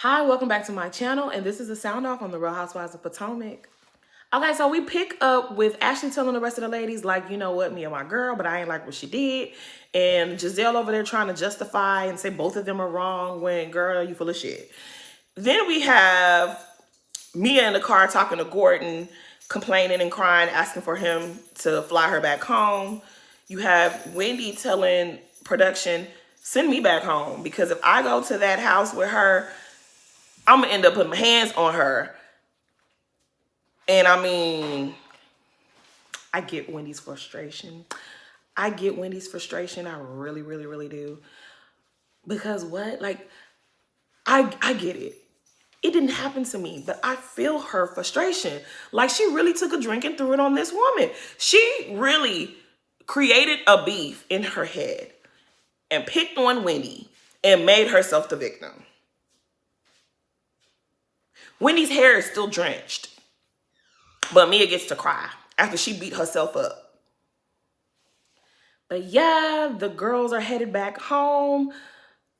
Hi, welcome back to my channel, and this is a sound off on the Real Housewives of Potomac. Okay, so we pick up with Ashley telling the rest of the ladies, like, you know what, me and my girl, but I ain't like what she did. And Giselle over there trying to justify and say both of them are wrong when, girl, you full of shit. Then we have Mia in the car talking to Gordon, complaining and crying, asking for him to fly her back home. You have Wendy telling production, send me back home, because if I go to that house with her, I'm gonna end up putting my hands on her. And I mean, I get Wendy's frustration. I really, really, really do. Because what? Like, I get it. It didn't happen to me, but I feel her frustration. Like, she really took a drink and threw it on this woman. She really created a beef in her head and picked on Wendy and made herself the victim. Wendy's hair is still drenched, but Mia gets to cry after she beat herself up. But yeah, the girls are headed back home.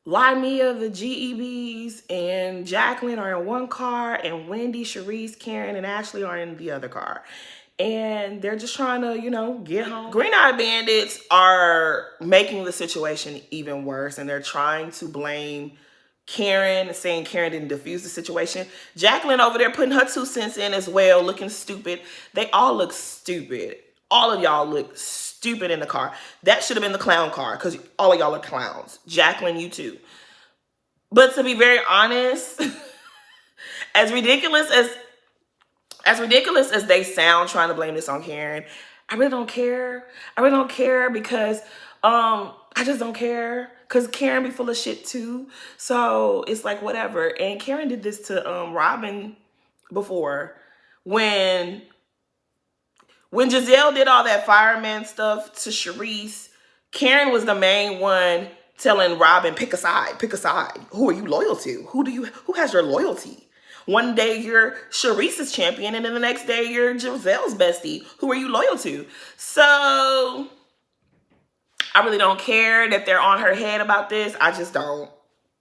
Mia, the GEBs, and Jacqueline are in one car, and Wendy, Sharice, Karen, and Ashley are in the other car. And they're just trying to, get home. Green Eye Bandits are making the situation even worse, and they're trying to blame Karen, saying Karen didn't diffuse the situation. Jacqueline over there putting her 2 cents in as well, looking stupid. They all look stupid. All of y'all look stupid in the car. That should have been the clown car, because all of y'all are clowns. Jacqueline, you too. But to be very honest, as ridiculous as they sound trying to blame this on Karen, I really don't care. I really don't care because I just don't care, because Karen be full of shit too. So it's like whatever. And Karen did this to Robin before when Giselle did all that fireman stuff to Sharice. Karen was the main one telling Robin, pick a side, pick a side. Who are you loyal to? Who has your loyalty? One day you're Sharice's champion, and then the next day you're Giselle's bestie. Who are you loyal to? So I really don't care that they're on her head about this. I just don't.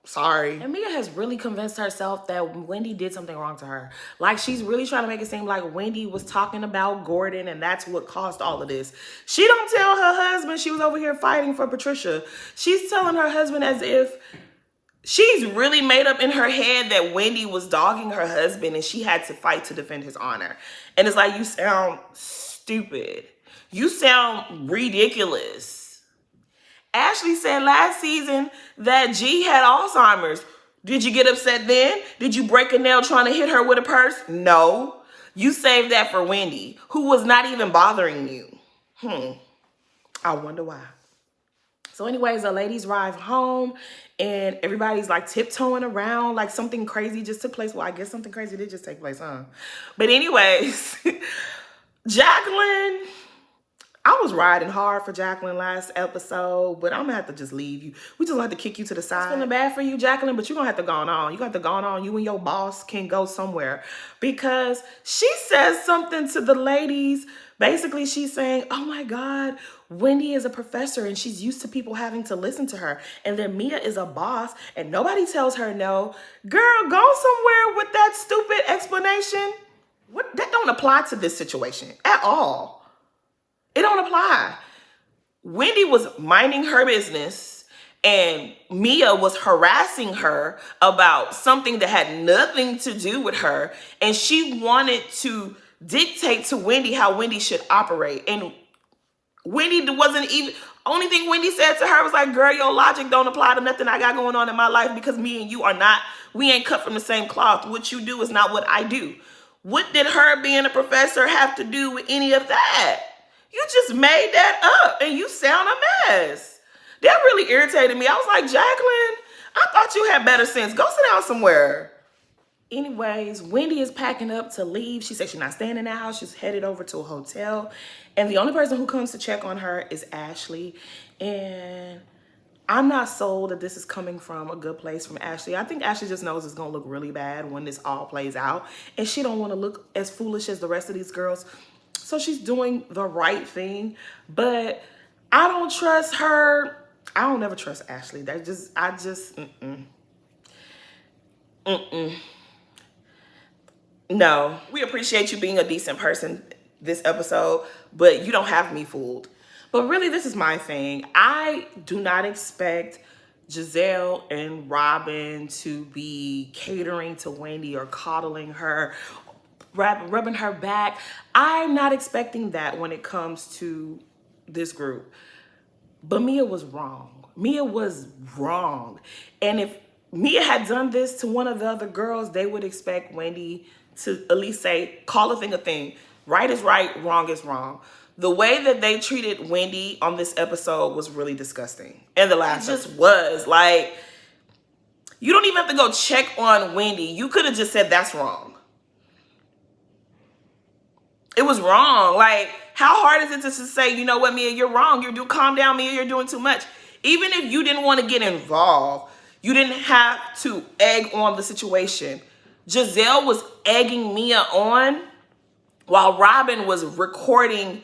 Sorry. And Mia has really convinced herself that Wendy did something wrong to her. Like, she's really trying to make it seem like Wendy was talking about Gordon and that's what caused all of this. She don't tell her husband she was over here fighting for Patricia. She's telling her husband as if she's really made up in her head that Wendy was dogging her husband and she had to fight to defend his honor. And it's like, you sound stupid. You sound ridiculous. Ashley said last season that G had Alzheimer's. Did you get upset then? Did you break a nail trying to hit her with a purse? No. You saved that for Wendy, who was not even bothering you. I wonder why. So anyways, the ladies arrive home and everybody's like tiptoeing around like something crazy just took place. Well, I guess something crazy did just take place, huh? But anyways, Jacqueline, I was riding hard for Jacqueline last episode, but I'm gonna have to just leave you. We just have to kick you to the side. It's feeling bad for you, Jacqueline, but you're gonna have to go on. You got to go on. You and your boss can go somewhere, because she says something to the ladies. Basically, she's saying, oh my God, Wendy is a professor and she's used to people having to listen to her. And then Mia is a boss and nobody tells her no. Girl, go somewhere with that stupid explanation. That don't apply to this situation at all. It don't apply. Wendy was minding her business and Mia was harassing her about something that had nothing to do with her. And she wanted to dictate to Wendy how Wendy should operate. And Wendy wasn't even, only thing Wendy said to her was like, girl, your logic don't apply to nothing I got going on in my life, because me and you are not, we ain't cut from the same cloth. What you do is not what I do. What did her being a professor have to do with any of that? You just made that up and you sound a mess. That really irritated me. I was like, Jacqueline, I thought you had better sense. Go sit down somewhere. Anyways, Wendy is packing up to leave. She said she's not staying in that house. She's headed over to a hotel. And the only person who comes to check on her is Ashley. And I'm not sold that this is coming from a good place from Ashley. I think Ashley just knows it's going to look really bad when this all plays out. And she don't want to look as foolish as the rest of these girls. So she's doing the right thing. But I don't trust her. I don't ever trust Ashley. No, we appreciate you being a decent person this episode, but you don't have me fooled. But really, this is my thing. I do not expect Giselle and Robin to be catering to Wendy or coddling her, rubbing her back. I'm not expecting that when it comes to this group. But Mia was wrong. Mia was wrong. And if Mia had done this to one of the other girls, they would expect Wendy to at least say, call a thing a thing. Right is right, wrong is wrong. The way that they treated Wendy on this episode was really disgusting. And the last just was. Like, you don't even have to go check on Wendy. You could have just said, that's wrong. It was wrong. Like, how hard is it to say, you know what, Mia, you're wrong. Calm down, Mia, you're doing too much. Even if you didn't want to get involved, you didn't have to egg on the situation. Giselle was egging Mia on while Robin was recording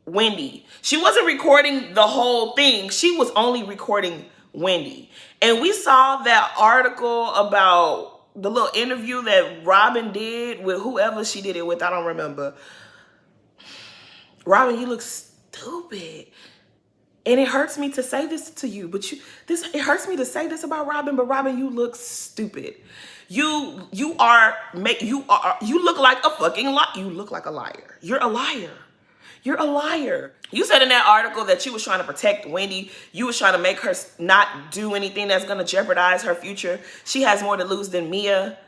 Wendy. She wasn't recording the whole thing. She was only recording Wendy. And we saw that article about the little interview that Robin did with whoever she did it with. I don't remember. Robin, you look stupid. And it hurts me to say this to you, but it hurts me to say this about Robin, but Robin, you look stupid. You look like a fucking liar. You look like a liar. You're a liar. You're a liar. You said in that article that you was trying to protect Wendy. You was trying to make her not do anything that's going to jeopardize her future. She has more to lose than Mia.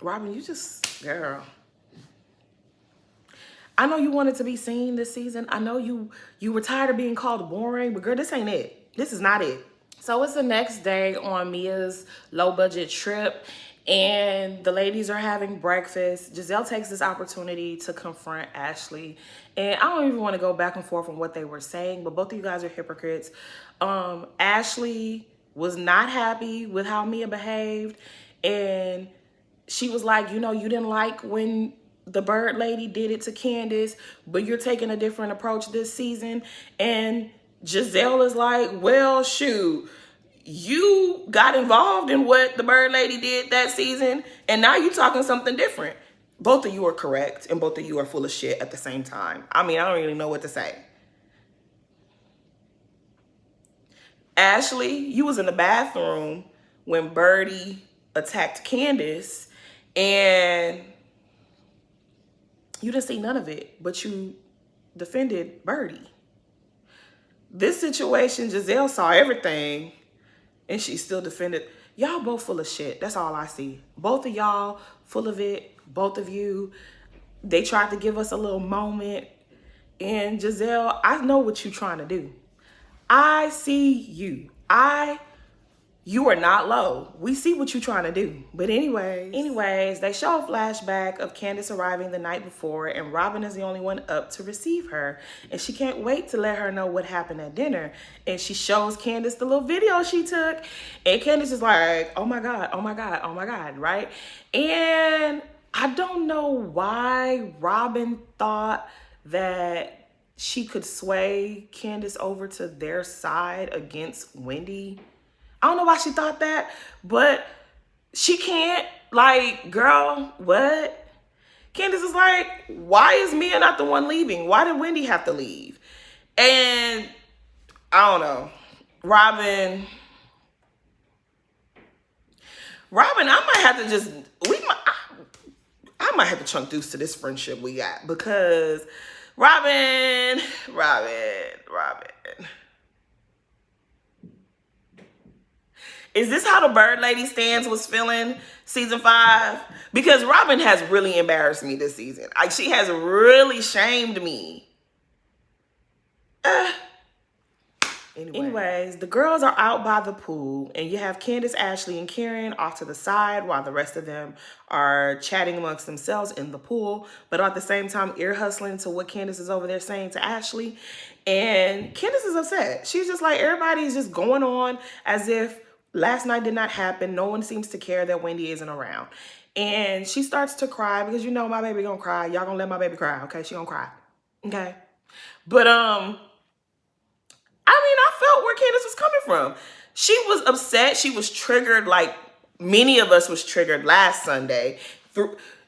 Robin, you just, girl. I know you wanted to be seen this season. I know you were tired of being called boring, but girl, this ain't it. This is not it. So it's the next day on Mia's low budget trip and the ladies are having breakfast. Giselle takes this opportunity to confront Ashley. And I don't even want to go back and forth on what they were saying, but both of you guys are hypocrites. Ashley was not happy with how Mia behaved. And she was like, you know, you didn't like when the bird lady did it to Candace, but you're taking a different approach this season. And Giselle is like, well, shoot, you got involved in what the bird lady did that season, and now you talking something different. Both of you are correct, and both of you are full of shit at the same time. I mean, I don't really know what to say. Ashley, you was in the bathroom when Birdie attacked Candace, and you didn't see none of it, but you defended Birdie. This situation, Giselle saw everything, and she still defended. Y'all both full of shit. That's all I see. Both of y'all full of it. Both of you. They tried to give us a little moment. And Giselle, I know what you're trying to do. I see you. You are not low. We see what you're trying to do. But anyways, they show a flashback of Candace arriving the night before, and Robin is the only one up to receive her. And she can't wait to let her know what happened at dinner. And she shows Candace the little video she took. And Candace is like, oh my God, oh my God, oh my God, right? And I don't know why Robin thought that she could sway Candace over to their side against Wendy. I don't know why she thought that, but she can't. Like, girl, what? Candace is like, why is Mia not the one leaving? Why did Wendy have to leave? And I don't know. Robin, I might have to just, I might have to chunk deuce to this friendship we got, because Robin. Is this how the bird lady stands was feeling season 5? Because Robin has really embarrassed me this season. Like, she has really shamed me. Anyways, the girls are out by the pool, and you have Candace, Ashley, and Karen off to the side while the rest of them are chatting amongst themselves in the pool, but at the same time ear hustling to what Candace is over there saying to Ashley. And Candace is upset. She's just like, everybody's just going on as if last night did not happen. No one seems to care that Wendy isn't around. And she starts to cry because, you know, my baby gonna cry. Y'all gonna let my baby cry, okay? She gonna cry, okay? But, I mean, I felt where Candace was coming from. She was upset. She was triggered like many of us was triggered last Sunday.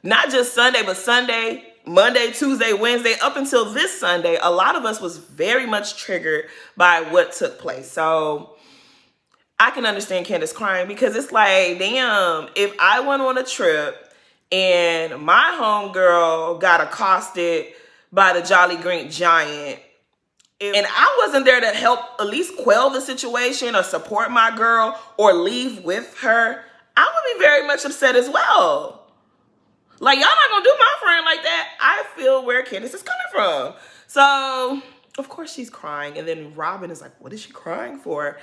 Not just Sunday, but Sunday, Monday, Tuesday, Wednesday, up until this Sunday. A lot of us was very much triggered by what took place. So I can understand Candace crying because it's like, damn, if I went on a trip and my homegirl got accosted by the Jolly Green Giant, and I wasn't there to help at least quell the situation or support my girl or leave with her, I would be very much upset as well. Like, y'all not gonna do my friend like that. I feel where Candace is coming from. So, of course she's crying. And then Robin is like, what is she crying for?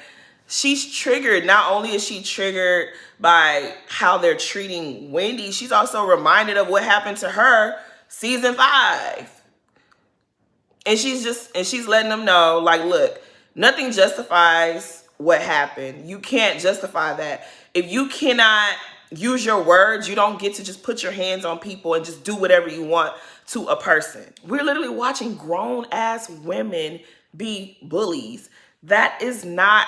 She's triggered. Not only is she triggered by how they're treating Wendy, she's also reminded of what happened to her season 5. And she's letting them know, like, look, nothing justifies what happened. You can't justify that. If you cannot use your words, you don't get to just put your hands on people and just do whatever you want to a person. We're literally watching grown-ass women be bullies. That's not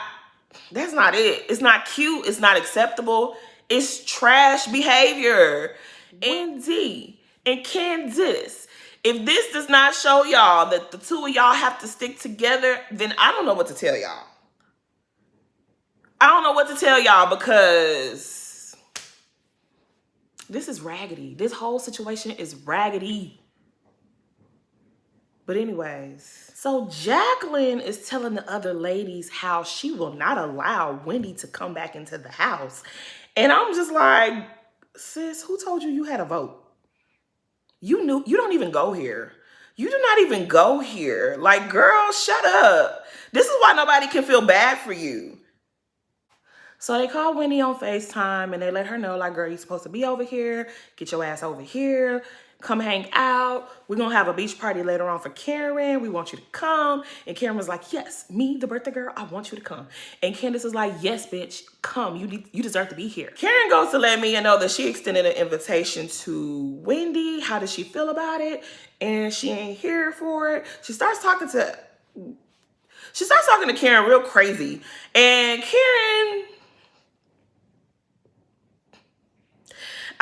it. It's not cute. It's not acceptable. It's trash behavior. Wendy and Candace, if this does not show y'all that the two of y'all have to stick together, then I don't know what to tell y'all. I don't know what to tell y'all because this is raggedy. This whole situation is raggedy. But anyways, so Jacqueline is telling the other ladies how she will not allow Wendy to come back into the house. And I'm just like, sis, who told you had a vote? You don't even go here. You do not even go here. Like, girl, shut up. This is why nobody can feel bad for you. So they call Wendy on FaceTime and they let her know, like, girl, you're supposed to be over here. Get your ass over here. Come hang out. We're going to have a beach party later on for Karen. We want you to come. And Karen was like, yes, me, the birthday girl, I want you to come. And Candace is like, yes, bitch, come. You deserve to be here. Karen goes to let Mia know that she extended an invitation to Wendy. How does she feel about it? And she ain't here for it. She starts talking to Karen real crazy. And Karen,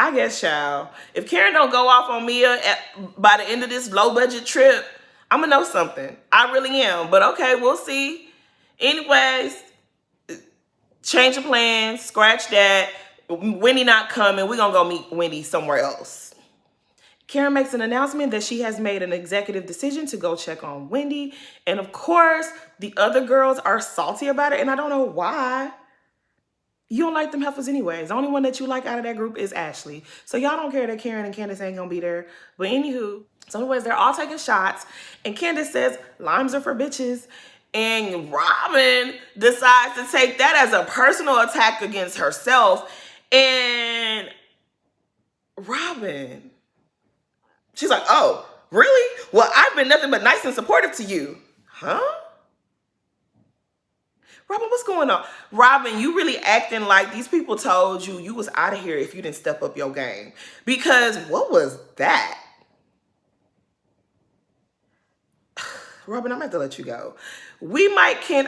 I guess, y'all, if Karen don't go off on Mia by the end of this low-budget trip, I'm going to know something. I really am. But okay, we'll see. Anyways, change of plans. Scratch that. Wendy not coming. We're going to go meet Wendy somewhere else. Karen makes an announcement that she has made an executive decision to go check on Wendy. And of course, the other girls are salty about it. And I don't know why. You don't like them heifers anyways. The only one that you like out of that group is Ashley. So y'all don't care that Karen and Candace ain't gonna be there. But anywho, so anyways, they're all taking shots. And Candace says, limes are for bitches. And Robin decides to take that as a personal attack against herself. And Robin, she's like, oh, really? Well, I've been nothing but nice and supportive to you. Huh? Robin, what's going on? Robin, you really acting like these people told you was out of here if you didn't step up your game. Because what was that? Robin, I'm gonna have to let you go. We might can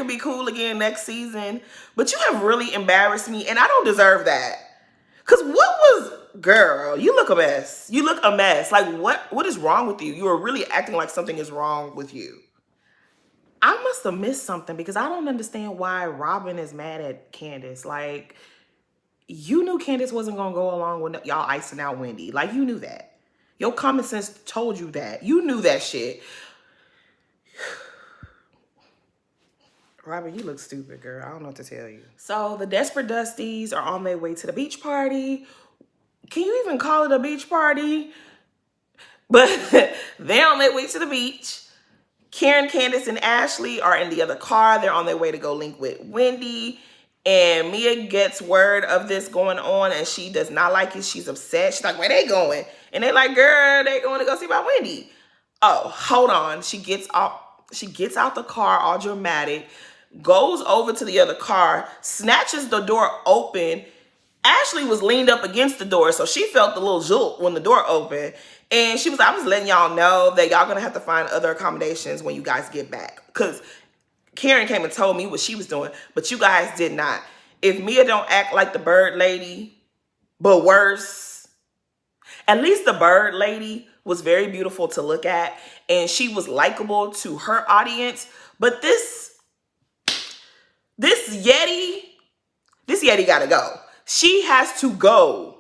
be cool again next season, but you have really embarrassed me and I don't deserve that. Cause girl, you look a mess. You look a mess. Like what is wrong with you? You are really acting like something is wrong with you. I must have missed something because I don't understand why Robin is mad at Candace. Like, you knew Candace wasn't going to go along with y'all icing out Wendy. Like, you knew that. Your common sense told you that. You knew that shit. Robin, you look stupid, girl. I don't know what to tell you. So, the Desperate Dusties are on their way to the beach party. Can you even call it a beach party? But they're on their way to the beach. Karen, Candace, and Ashley are in the other car. They're on their way to go link with Wendy. And Mia gets word of this going on and she does not like it. She's upset. She's like, where they going? And they're like, girl, they going to go see about Wendy. Oh, hold on. She gets out the car all dramatic, goes over to the other car, snatches the door open. Ashley was leaned up against the door, so she felt the little jolt when the door opened. And she was like, I'm just letting y'all know that y'all gonna have to find other accommodations when you guys get back. Because Karen came and told me what she was doing, but you guys did not. If Mia don't act like the bird lady, but worse, at least the bird lady was very beautiful to look at, and she was likable to her audience. But this Yeti gotta go. She has to go.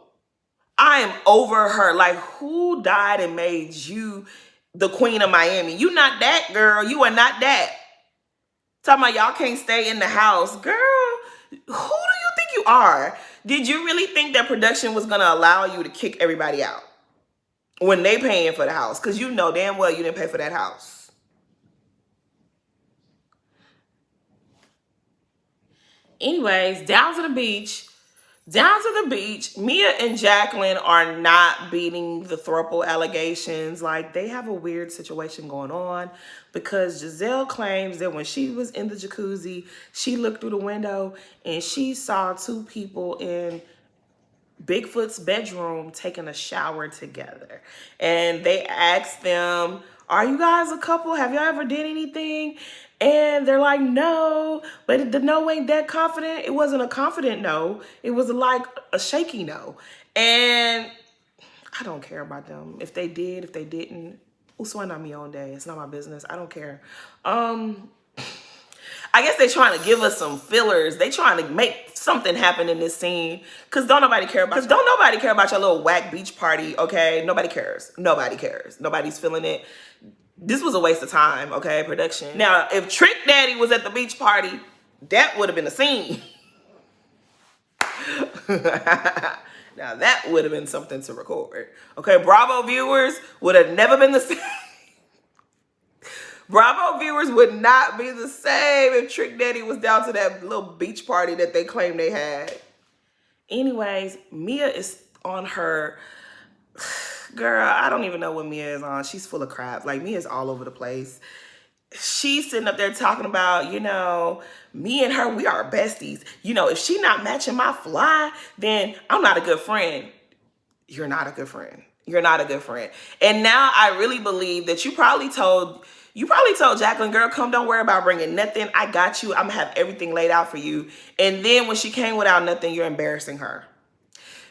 I am over her. Like, who died and made you the queen of Miami? You not that, girl. You are not that. Talking about y'all can't stay in the house. Girl, who do you think you are? Did you really think that production was going to allow you to kick everybody out when they paying for the house? Because you know damn well you didn't pay for that house. Anyways, down to the beach. Mia and Jacqueline are not beating the throuple allegations. Like, they have a weird situation going on because Giselle claims that when she was in the jacuzzi, she looked through the window and she saw two people in Bigfoot's bedroom taking a shower together. And they asked them, are you guys a couple? Have y'all ever did anything? And they're like, no, but the no ain't that confident. It wasn't a confident no. It was like a shaky no. And I don't care about them. If they did, if they didn't, uswa on my own day. It's not my business. I don't care. I guess they're trying to give us some fillers. They trying to make something happen in this scene. Cause don't nobody care about your little whack beach party, okay? Nobody cares. Nobody cares. Nobody's feeling it. This was a waste of time, okay, production. Now, if Trick Daddy was at the beach party, that would have been a scene. Now, that would have been something to record. Okay, Bravo viewers would have never been the same. Bravo viewers would not be the same if Trick Daddy was down to that little beach party that they claimed they had. Anyways, Mia is on her... Girl, I don't even know what Mia is on. She's full of crap. Like, Mia's all over the place. She's sitting up there talking about, you know, me and her, we are besties. You know, if she not matching my fly, then I'm not a good friend. You're not a good friend. You're not a good friend. And now I really believe that you probably told Jacqueline, girl, come, don't worry about bringing nothing. I got you. I'm going to have everything laid out for you. And then when she came without nothing, you're embarrassing her.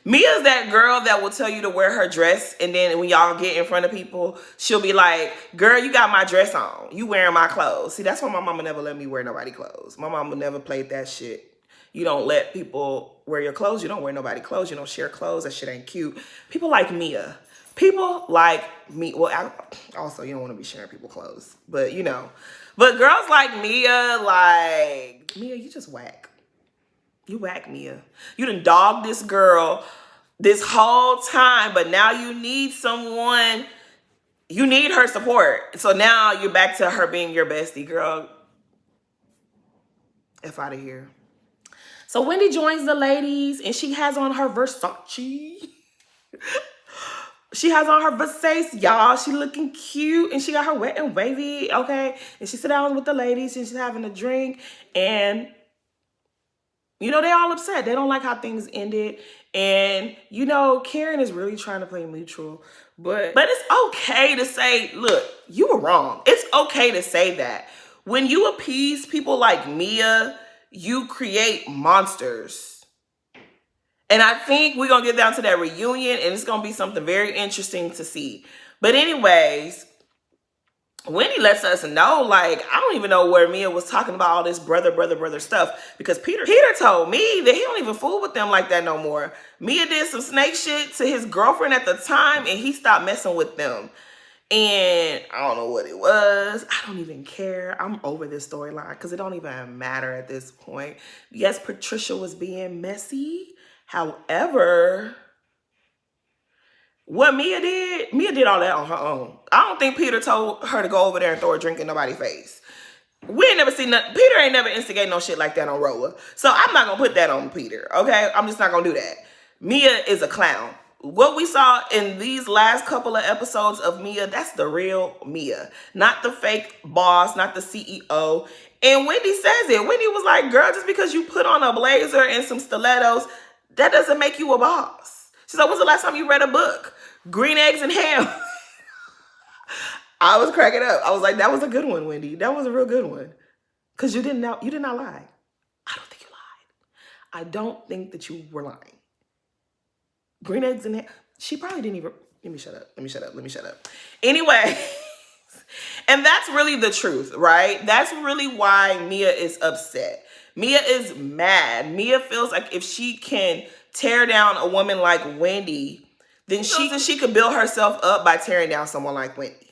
Mia's that girl that will tell you to wear her dress, and then when y'all get in front of people, she'll be like, girl, you got my dress on. You wearing my clothes. See, that's why my mama never let me wear nobody clothes. My mama never played that shit. You don't let people wear your clothes. You don't wear nobody clothes. You don't share clothes. That shit ain't cute. People like Mia. People like me. Well, also, you don't want to be sharing people's clothes. But, you know. But girls like Mia, Mia, you just whack. You whack, Mia. You done dogged this girl this whole time, but now you need someone. You need her support. So now you're back to her being your bestie. Girl, F out of here. So Wendy joins the ladies, and she has on her Versace. She has on her Versace, y'all. She looking cute, and she got her wet and wavy, okay? And she sit down with the ladies, and she's having a drink, and you know, they all upset. They don't like how things ended. And, you know, Karen is really trying to play neutral. But it's okay to say, look, you were wrong. It's okay to say that. When you appease people like Mia, you create monsters. And I think we're going to get down to that reunion, and it's going to be something very interesting to see. But anyways, Wendy lets us know, like, I don't even know where Mia was talking about all this brother stuff, because Peter told me that he don't even fool with them like that no more. Mia did some snake shit to his girlfriend at the time, and he stopped messing with them. And I don't know what it was. I don't even care. I'm over this storyline because it don't even matter at this point. Yes, Patricia was being messy. However, what Mia did all that on her own. I don't think Peter told her to go over there and throw a drink in nobody's face. We ain't never seen nothing. Peter ain't never instigated no shit like that on Roa. So I'm not going to put that on Peter, okay? I'm just not going to do that. Mia is a clown. What we saw in these last couple of episodes of Mia, that's the real Mia. Not the fake boss, not the CEO. And Wendy says it. Wendy was like, girl, just because you put on a blazer and some stilettos, that doesn't make you a boss. She's like, when's the last time you read a book? Green Eggs and Ham. I was cracking up. I was like, that was a good one, Wendy. That was a real good one. Because you did not lie. I don't think you lied. I don't think that you were lying. Green eggs in it. She probably didn't even, let me shut up. Anyway, and that's really the truth, right? That's really why Mia is upset. Mia is mad. Mia feels like if she can tear down a woman like Wendy, then she could build herself up by tearing down someone like Wendy.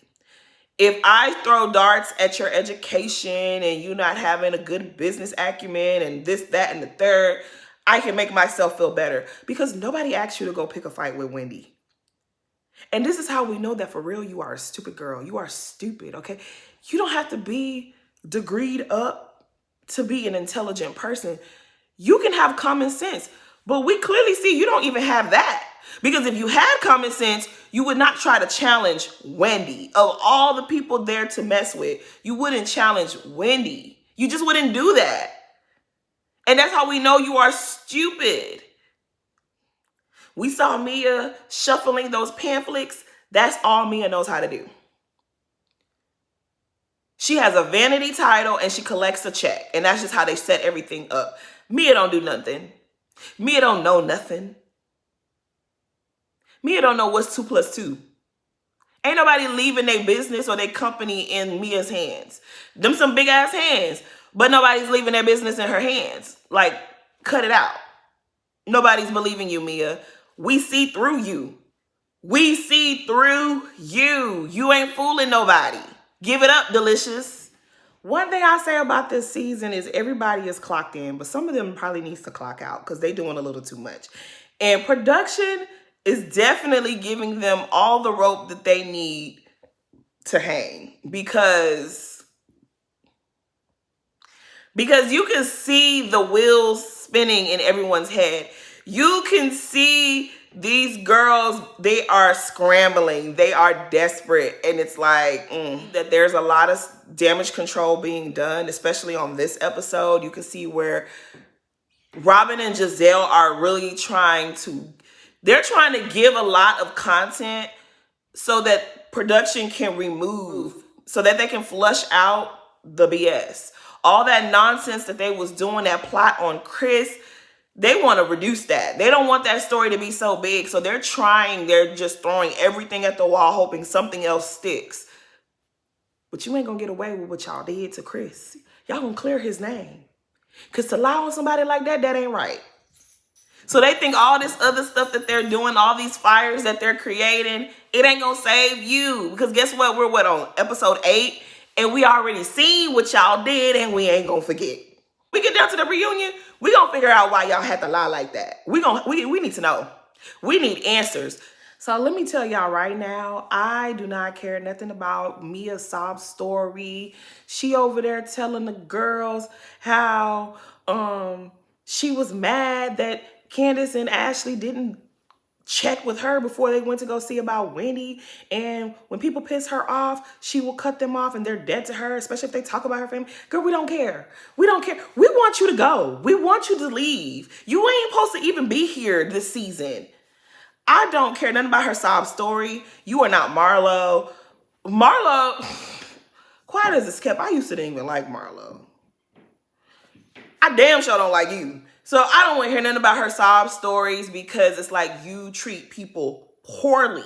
If I throw darts at your education and you not having a good business acumen and this, that, and the third, I can make myself feel better because nobody asked you to go pick a fight with Wendy. And this is how we know that for real, you are a stupid girl. You are stupid, okay? You don't have to be degreed up to be an intelligent person. You can have common sense, but we clearly see you don't even have that. Because if you had common sense, you would not try to challenge Wendy. Of all the people there to mess with, you wouldn't challenge Wendy. You just wouldn't do that. And that's how we know you are stupid. We saw Mia shuffling those pamphlets. That's all Mia knows how to do. She has a vanity title and she collects a check. And that's just how they set everything up. Mia don't do nothing. Mia don't know nothing. Mia don't know what's 2 + 2. Ain't nobody leaving their business or their company in Mia's hands. Them some big ass hands, but nobody's leaving their business in her hands. Like, cut it out. Nobody's believing you, Mia. We see through you. We see through you. You ain't fooling nobody. Give it up, Delicious. One thing I say about this season is everybody is clocked in, but some of them probably needs to clock out because they doing a little too much. And production is definitely giving them all the rope that they need to hang because you can see the wheels spinning in everyone's head. You can see these girls, they are scrambling. They are desperate. And it's like that there's a lot of damage control being done, especially on this episode. You can see where Robin and Giselle are really trying to give a lot of content so that production can remove, so that they can flush out the BS. All that nonsense that they was doing, that plot on Chris, they want to reduce that. They don't want that story to be so big. So they're just throwing everything at the wall, hoping something else sticks. But you ain't going to get away with what y'all did to Chris. Y'all going to clear his name. Because to lie on somebody like that, that ain't right. So they think all this other stuff that they're doing, all these fires that they're creating, it ain't going to save you. Because guess what? We're on episode 8. And we already seen what y'all did and we ain't going to forget. We get down to the reunion, we going to figure out why y'all had to lie like that. We need to know. We need answers. So let me tell y'all right now, I do not care nothing about Mia's sob story. She over there telling the girls how she was mad that Candace and Ashley didn't check with her before they went to go see about Wendy. And when people piss her off, she will cut them off and they're dead to her, especially if they talk about her family. Girl, we don't care. We don't care. We want you to go. We want you to leave. You ain't supposed to even be here this season. I don't care nothing about her sob story. You are not Marlo. Marlo, quiet as it's kept, I used to didn't even like Marlo. I damn sure don't like you. So I don't want to hear nothing about her sob stories because it's like you treat people poorly.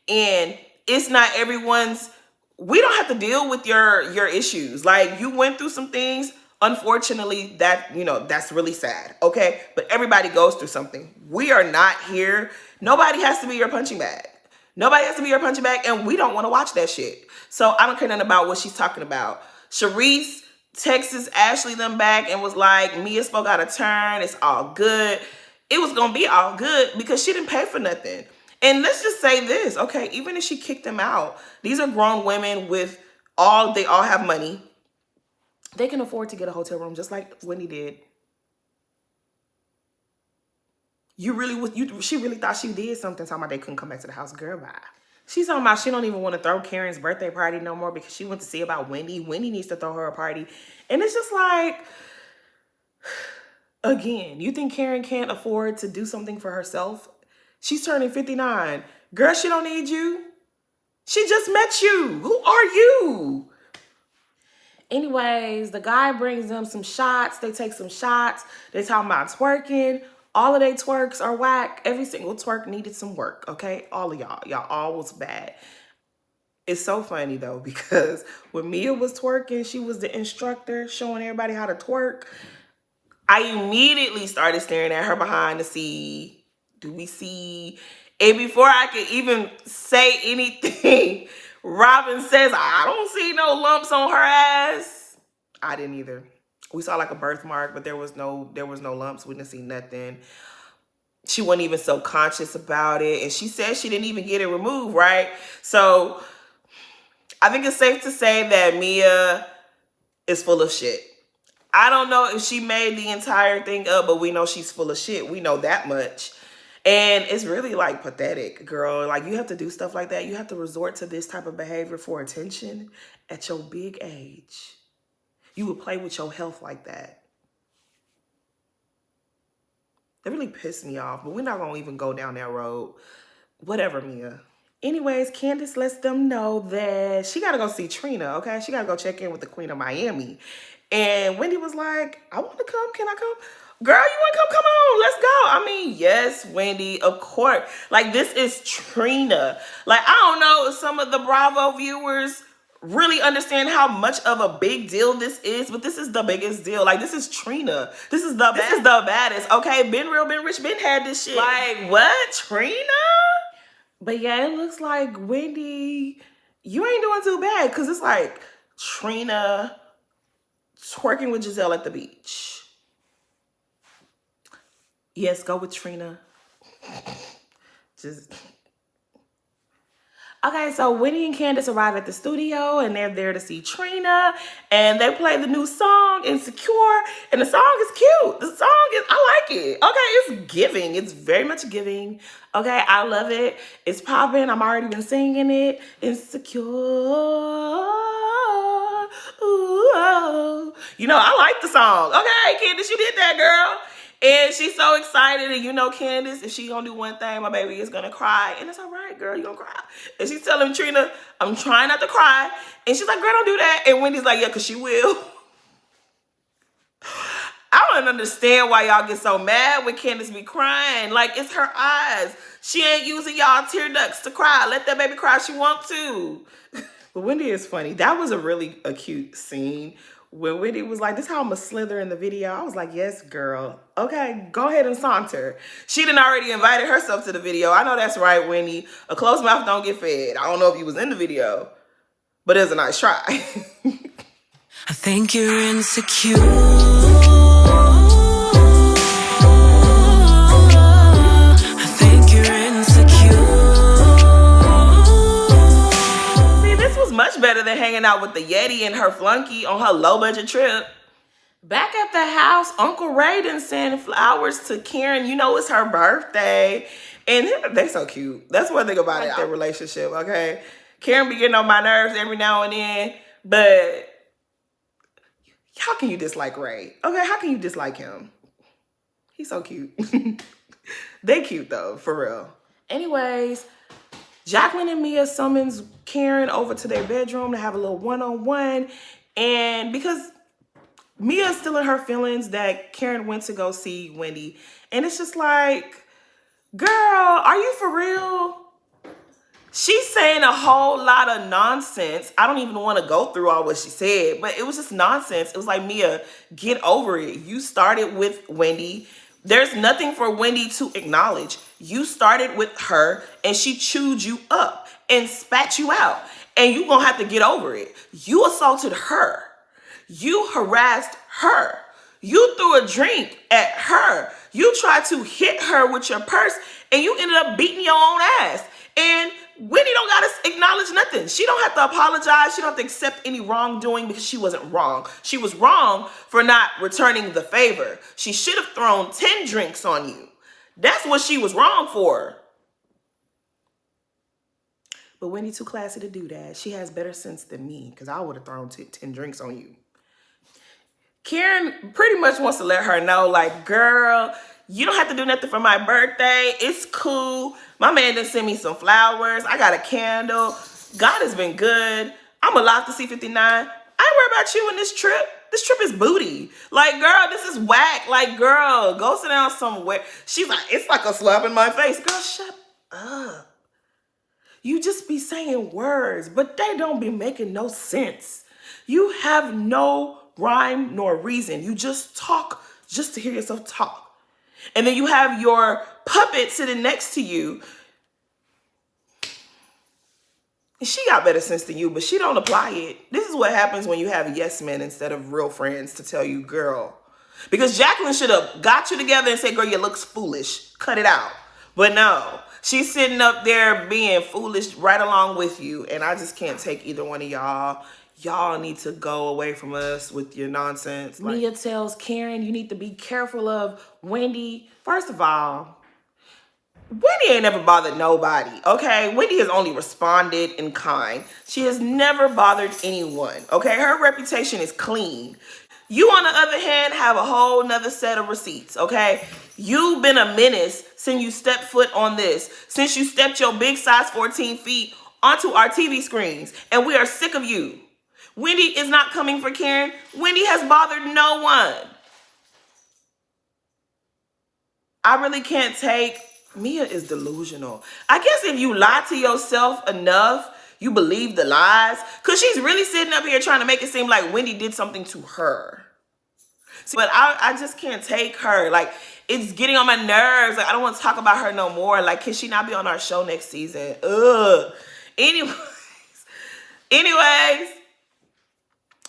And it's not everyone's, we don't have to deal with your issues. Like you went through some things. Unfortunately, that's really sad. Okay. But everybody goes through something. We are not here. Nobody has to be your punching bag. Nobody has to be your punching bag. And we don't want to watch that shit. So I don't care nothing about what she's talking about. Sharice texts Ashley them back and was like, Mia spoke out of turn. It's all good. It was going to be all good because she didn't pay for nothing. And let's just say this, okay? Even if she kicked them out, these are grown women they all have money. They can afford to get a hotel room just like Wendy did. She really thought she did something talking about they couldn't come back to the house. Girl, bye. She's talking about she don't even want to throw Karen's birthday party no more because she went to see about Wendy. Wendy needs to throw her a party. And it's just like, again, you think Karen can't afford to do something for herself? She's turning 59. Girl, she don't need you. She just met you. Who are you? Anyways, the guy brings them some shots. They take some shots. They talking about twerking. All of they twerks are whack. Every single twerk needed some work, okay? All of y'all. Y'all all was bad. It's so funny, though, because when Mia was twerking, she was the instructor showing everybody how to twerk. I immediately started staring at her behind to see, do we see? And before I could even say anything, Robin says, I don't see no lumps on her ass. I didn't either. We saw like a birthmark, but there was no lumps. We didn't see nothing. She wasn't even so conscious about it. And she said she didn't even get it removed, right? So I think it's safe to say that Mia is full of shit. I don't know if she made the entire thing up, but we know she's full of shit. We know that much. And it's really like pathetic, girl. Like, you have to do stuff like that. You have to resort to this type of behavior for attention at your big age. You would play with your health like that. That really pissed me off, but we're not going to even go down that road. Whatever, Mia. Anyways, Candace lets them know that she got to go see Trina, okay? She got to go check in with the Queen of Miami. And Wendy was like, I want to come. Can I come? Girl, you want to come? Come on. Let's go. I mean, yes, Wendy, of course. Like, this is Trina. Like, I don't know if some of the Bravo viewers really understand how much of a big deal this is, but this is the biggest deal. Like, this is Trina. This is the baddest. Okay, been real, been rich, been had this shit. Like, what? Trina? But yeah, it looks like Wendy, you ain't doing too bad, because it's like Trina twerking with Giselle at the beach. Yes, go with Trina. Just... Okay, so Wendy and Candace arrive at the studio and they're there to see Trina, and they play the new song, Insecure, and the song is cute. The song is, I like it. Okay, it's giving. It's very much giving. Okay, I love it. It's popping. I'm already been singing it. Insecure. Ooh. You know, I like the song. Okay, Candace, you did that, girl. And she's so excited, and you know Candace, if she gonna do one thing, my baby is gonna cry. And it's all right, girl, you gonna cry. And she's telling Trina, I'm trying not to cry. And she's like, girl, don't do that. And Wendy's like, yeah, because she will. I don't understand why y'all get so mad when Candace be crying. Like, it's her eyes. She ain't using y'all tear ducts to cry. Let that baby cry if she want to. But Wendy is funny. That was a cute scene. When Wendy was like, this is how I'm going to slither in the video. I was like, yes, girl. Okay, go ahead and saunter. She done already invited herself to the video. I know that's right, Wendy. A closed mouth don't get fed. I don't know if you was in the video, but it was a nice try. I think you're insecure. I think you're insecure. See, this was much better than hanging out with the Yeti and her flunky on her low-budget trip. Back at the house, Uncle Ray done send flowers to Karen. You know, it's her birthday. And they're so cute. That's one thing about their relationship, okay? Karen be getting on my nerves every now and then, but how can you dislike Ray? Okay, how can you dislike him? He's so cute. They cute, though, for real. Anyways, Jacqueline and Mia summons Karen over to their bedroom to have a little one-on-one. And because Mia's still in her feelings that Karen went to go see Wendy. And it's just like, girl, are you for real? She's saying a whole lot of nonsense. I don't even want to go through all what she said, but it was just nonsense. It was like, Mia, get over it. You started with Wendy. There's nothing for Wendy to acknowledge. You started with her and she chewed you up and spat you out. And you're going to have to get over it. You assaulted her. You harassed her. You threw a drink at her. You tried to hit her with your purse and you ended up beating your own ass. And Wendy don't gotta acknowledge nothing. She don't have to apologize. She don't have to accept any wrongdoing because she wasn't wrong. She was wrong for not returning the favor. She should have thrown 10 drinks on you. That's what she was wrong for. But Wendy too classy to do that. She has better sense than me because I would have thrown 10 drinks on you. Karen pretty much wants to let her know, like, girl, you don't have to do nothing for my birthday. It's cool. My man done send me some flowers. I got a candle. God has been good. I'm alive to see 59. I ain't worried about you in this trip. This trip is booty. Like, girl, this is whack. Like, girl, go sit down somewhere. She's like, it's like a slap in my face. Girl, shut up. You just be saying words, but they don't be making no sense. You have no rhyme nor reason. You just talk just to hear yourself talk. And then you have your puppet sitting next to you. She got better sense than you, but she don't apply it. This is what happens when you have yes men instead of real friends to tell you, girl. Because Jacqueline should have got you together and said, girl, you looks foolish. Cut it out. But no, she's sitting up there being foolish right along with you. And I just can't take either one of y'all. Y'all need to go away from us with your nonsense. Mia tells Karen, you need to be careful of Wendy. First of all, Wendy ain't never bothered nobody, okay? Wendy has only responded in kind. She has never bothered anyone, okay? Her reputation is clean. You, on the other hand, have a whole nother set of receipts, okay? You've been a menace since you stepped foot on this, since you stepped your big size 14 feet onto our TV screens, and we are sick of you. Wendy is not coming for Karen. Wendy has bothered no one. I really can't take... Mia is delusional. I guess if you lie to yourself enough, you believe the lies. Because she's really sitting up here trying to make it seem like Wendy did something to her. But I just can't take her. Like, it's getting on my nerves. Like, I don't want to talk about her no more. Like, can she not be on our show next season? Ugh. Anyways,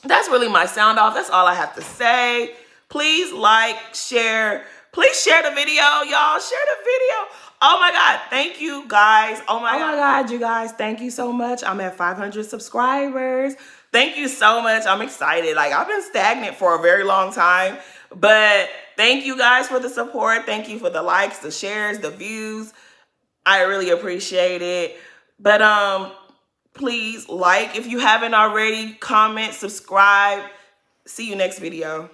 that's really my sound off. That's all I have to say. Please like, share. Please share the video, y'all. Share the video. Oh my God. Thank you, guys. Oh my God, you guys. Thank you so much. I'm at 500 subscribers. Thank you so much. I'm excited. Like, I've been stagnant for a very long time. But thank you guys for the support. Thank you for the likes, the shares, the views. I really appreciate it. But please like if you haven't already. Comment, subscribe. See you next video.